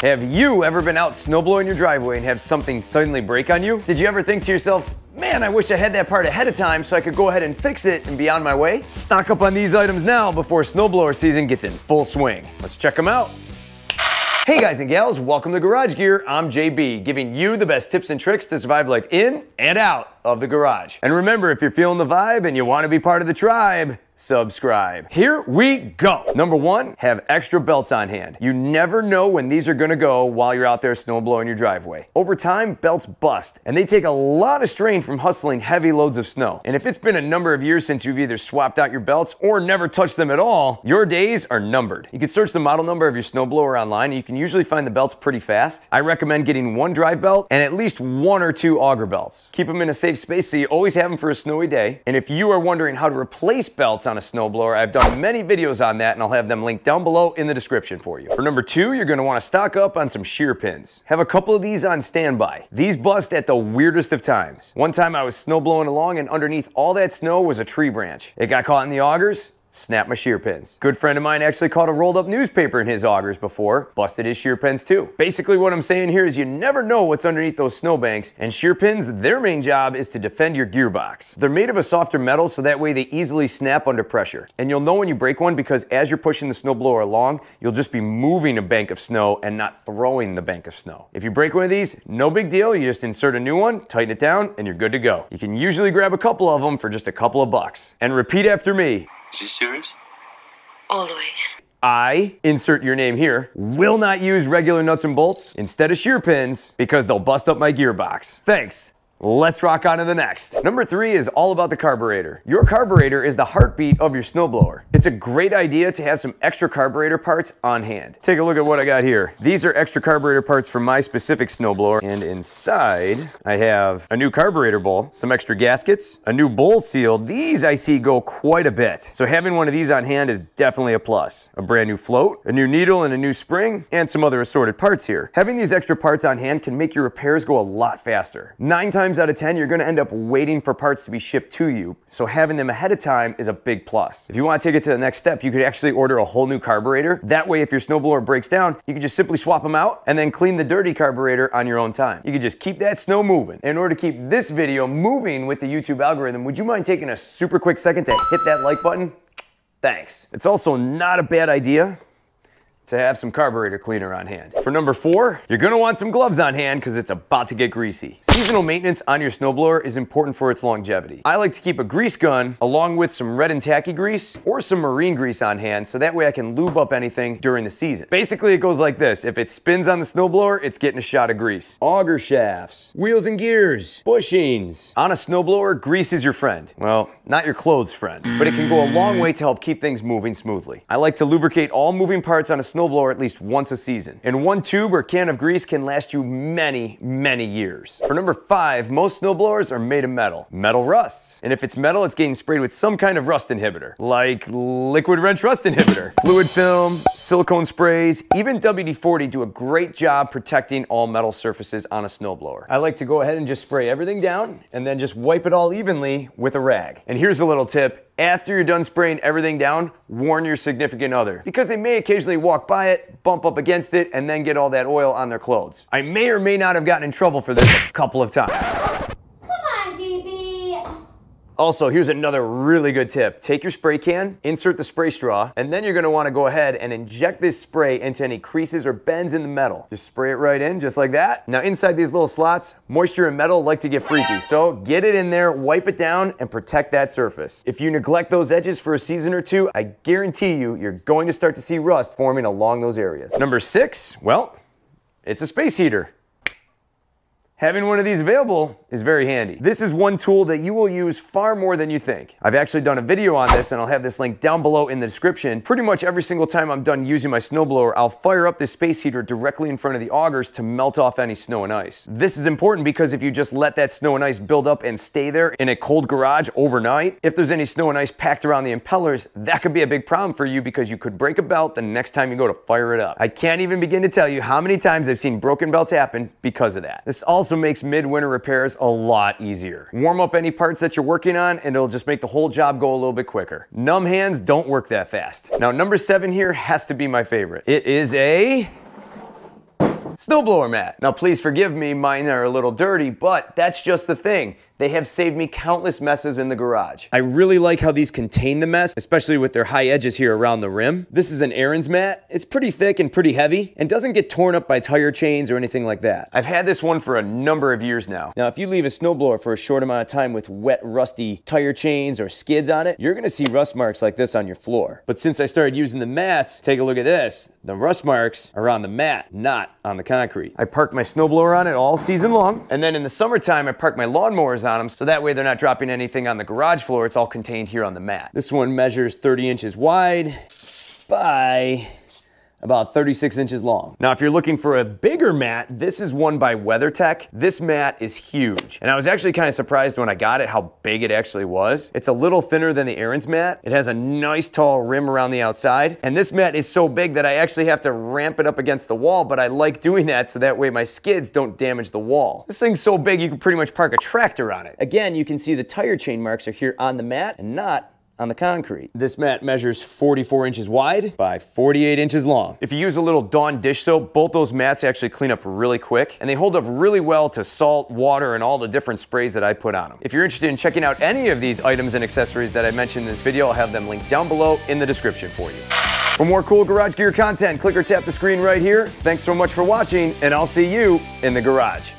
Have you ever been out snowblowing your driveway and have something suddenly break on you? Did you ever think to yourself, man, I wish I had that part ahead of time so I could go ahead and fix it and be on my way? Stock up on these items now before snowblower season gets in full swing. Let's check them out. Hey guys and gals, welcome to Garage Gear. I'm JB, giving you the best tips and tricks to survive life in and out of the garage. And remember, if you're feeling the vibe and you want to be part of the tribe, subscribe. Here we go. Number one, have extra belts on hand. You never know when these are gonna go while you're out there snowblowing your driveway. Over time, belts bust, and they take a lot of strain from hustling heavy loads of snow. And if it's been a number of years since you've either swapped out your belts or never touched them at all, your days are numbered. You can search the model number of your snowblower online, and you can usually find the belts pretty fast. I recommend getting one drive belt and at least one or two auger belts. Keep them in a safe space so you always have them for a snowy day. And if you are wondering how to replace belts on a snowblower, I've done many videos on that, and I'll have them linked down below in the description for you. For number two, you're gonna wanna stock up on some shear pins. Have a couple of these on standby. These bust at the weirdest of times. One time I was snowblowing along, and underneath all that snow was a tree branch. It got caught in the augers, snapped my shear pins. Good friend of mine actually caught a rolled up newspaper in his augers before, busted his shear pins too. Basically what I'm saying here is you never know what's underneath those snowbanks, and shear pins, their main job is to defend your gearbox. They're made of a softer metal so that way they easily snap under pressure. And you'll know when you break one because as you're pushing the snowblower along, you'll just be moving a bank of snow and not throwing the bank of snow. If you break one of these, no big deal, you just insert a new one, tighten it down, and you're good to go. You can usually grab a couple of them for just a couple of bucks. And repeat after me. Is he serious? Always. I, insert your name here, will not use regular nuts and bolts instead of shear pins because they'll bust up my gearbox. Thanks. Let's rock on to the next. Number three is all about the carburetor. Your carburetor is the heartbeat of your snowblower. It's a great idea to have some extra carburetor parts on hand. Take a look at what I got here. These are extra carburetor parts for my specific snowblower, and inside I have a new carburetor bowl, some extra gaskets, a new bowl seal. These I see go quite a bit. So having one of these on hand is definitely a plus. A brand new float, a new needle and a new spring, and some other assorted parts here. Having these extra parts on hand can make your repairs go a lot faster. 9 times out of 10, you're gonna end up waiting for parts to be shipped to you, so having them ahead of time is a big plus. If you wanna take it to the next step, you could actually order a whole new carburetor. That way, if your snowblower breaks down, you can just simply swap them out and then clean the dirty carburetor on your own time. You can just keep that snow moving. In order to keep this video moving with the YouTube algorithm, would you mind taking a super quick second to hit that like button? Thanks. It's also not a bad idea to have some carburetor cleaner on hand. For number four, you're gonna want some gloves on hand because it's about to get greasy. Seasonal maintenance on your snowblower is important for its longevity. I like to keep a grease gun along with some red and tacky grease or some marine grease on hand so that way I can lube up anything during the season. Basically, it goes like this. If it spins on the snowblower, it's getting a shot of grease. Auger shafts, wheels and gears, bushings. On a snowblower, grease is your friend. Well, not your clothes friend, but it can go a long way to help keep things moving smoothly. I like to lubricate all moving parts on a snowblower at least once a season. And one tube or can of grease can last you many, many years. For number five, most snowblowers are made of metal. Metal rusts. And if it's metal, it's getting sprayed with some kind of rust inhibitor, like liquid wrench rust inhibitor, fluid film, silicone sprays, even WD-40 do a great job protecting all metal surfaces on a snowblower. I like to go ahead and just spray everything down and then just wipe it all evenly with a rag. And here's a little tip. After you're done spraying everything down, warn your significant other because they may occasionally walk by it, bump up against it, and then get all that oil on their clothes. I may or may not have gotten in trouble for this a couple of times. Come on, GB. Also, here's another really good tip. Take your spray can, insert the spray straw, and then you're gonna wanna go ahead and inject this spray into any creases or bends in the metal. Just spray it right in, just like that. Now inside these little slots, moisture and metal like to get freaky, so get it in there, wipe it down, and protect that surface. If you neglect those edges for a season or two, I guarantee you, you're going to start to see rust forming along those areas. Number six, well, it's a space heater. Having one of these available is very handy. This is one tool that you will use far more than you think. I've actually done a video on this and I'll have this link down below in the description. Pretty much every single time I'm done using my snowblower, I'll fire up this space heater directly in front of the augers to melt off any snow and ice. This is important because if you just let that snow and ice build up and stay there in a cold garage overnight, if there's any snow and ice packed around the impellers, that could be a big problem for you because you could break a belt the next time you go to fire it up. I can't even begin to tell you how many times I've seen broken belts happen because of that. This also makes midwinter repairs a lot easier. Warm up any parts that you're working on and it'll just make the whole job go a little bit quicker. Numb hands don't work that fast. Now number 7 here has to be my favorite. It is a snowblower mat. Now please forgive me, mine are a little dirty, but that's just the thing. They have saved me countless messes in the garage. I really like how these contain the mess, especially with their high edges here around the rim. This is an Ariens mat. It's pretty thick and pretty heavy and doesn't get torn up by tire chains or anything like that. I've had this one for a number of years now. Now, if you leave a snowblower for a short amount of time with wet, rusty tire chains or skids on it, you're gonna see rust marks like this on your floor. But since I started using the mats, take a look at this. The rust marks are on the mat, not on the concrete. I park my snowblower on it all season long, and then in the summertime, I park my lawnmowers on them, so that way they're not dropping anything on the garage floor. It's all contained here on the mat. This one measures 30 inches wide by about 36 inches long. Now, if you're looking for a bigger mat, this is one by WeatherTech. This mat is huge. And I was actually kind of surprised when I got it how big it actually was. It's a little thinner than the Ariens mat. It has a nice tall rim around the outside. And this mat is so big that I actually have to ramp it up against the wall, but I like doing that so that way my skids don't damage the wall. This thing's so big you can pretty much park a tractor on it. Again, you can see the tire chain marks are here on the mat and not on the concrete. This mat measures 44 inches wide by 48 inches long. If you use a little Dawn dish soap, both those mats actually clean up really quick, and they hold up really well to salt, water, and all the different sprays that I put on them. If you're interested in checking out any of these items and accessories that I mentioned in this video, I'll have them linked down below in the description for you. For more cool garage gear content, click or tap the screen right here. Thanks so much for watching, and I'll see you in the garage.